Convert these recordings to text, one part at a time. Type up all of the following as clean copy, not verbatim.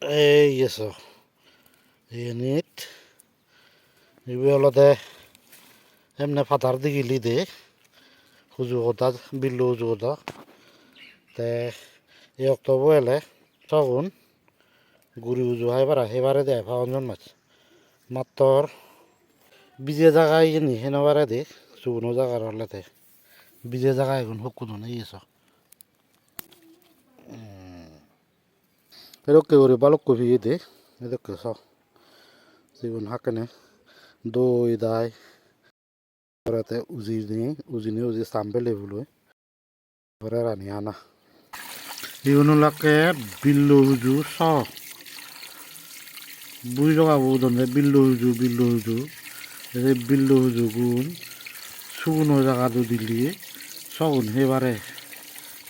এই গেছো ইউনিট এগুলো হলতে এমনি ফাতার দিগিলি দে হুজু কথা বিল্লু হুজু কথা তে এই অক্টোবর এলে তখন গুড়ি হুজু হাইবার হেবারে দেয় পাওয়ান মাছ মাত্র বিজে জায়গায় নি হেনবারে দে শুকনো জায়গার হলেতে বিজে জায়গায় এখন হুকুন নেই এসো 이렇게 우리 발로코 비데 이렇게 해서 지금 하겠네 도이다이 그래তে উজিনি উজি সাম্বে লেবুলো করে রানি আনা ইউনুলাকে বিল্লু হুজু স বুই লগা বুদনে বিল্লু হুজু এই বিল্লু হুজু গুণ শুকনো জায়গা দিলি সগুন হেবারে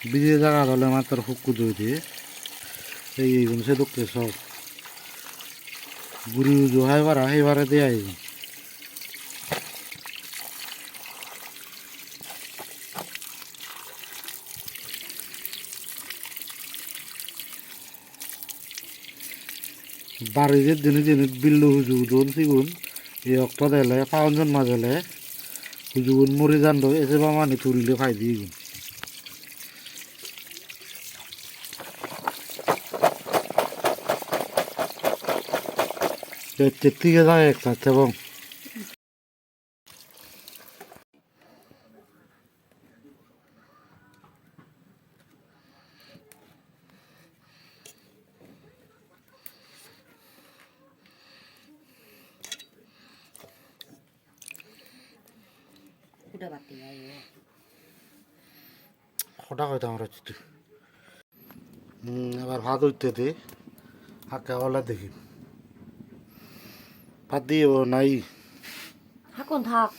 বিজে জায়গা হলে মাত্র হুকু দই দিয়ে এই গুণ সে দোকে সব গুড়ি হুজু হেবারে দেয় বাড়িতে দিনে বিল্লু হুজুগুন সিগুন এই অক্ট দেলে পাঁচজন মাজলে হুজুগুন মরি যান এসে বা মানে তুলিলে খাই দিয়ে গুন থেকে যায় একটা এবং হঠাৎ হয়তো আমরা এবার ভাত উঠতে দে হাঁকা বলা দেখি ভাত দিয়ে নাই হাকুন থাক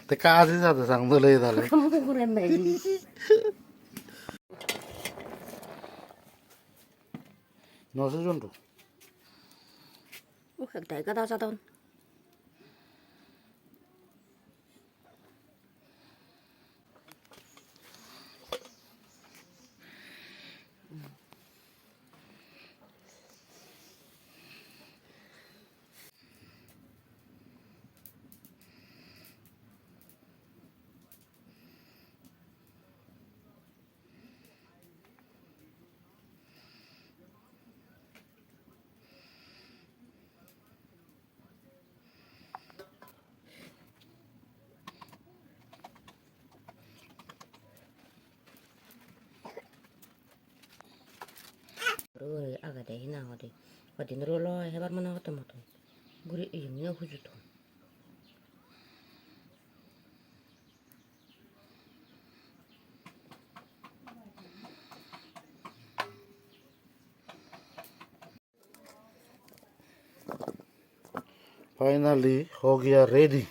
তে কাজই যাতে সাংদলে তাহলে করে নাই নশো জন তো ও একটা গাদা চাদন rồi aga deh hina hodi hodi nrolo hebar mana hoto moto guri ini hujuto finally हो गया रेडी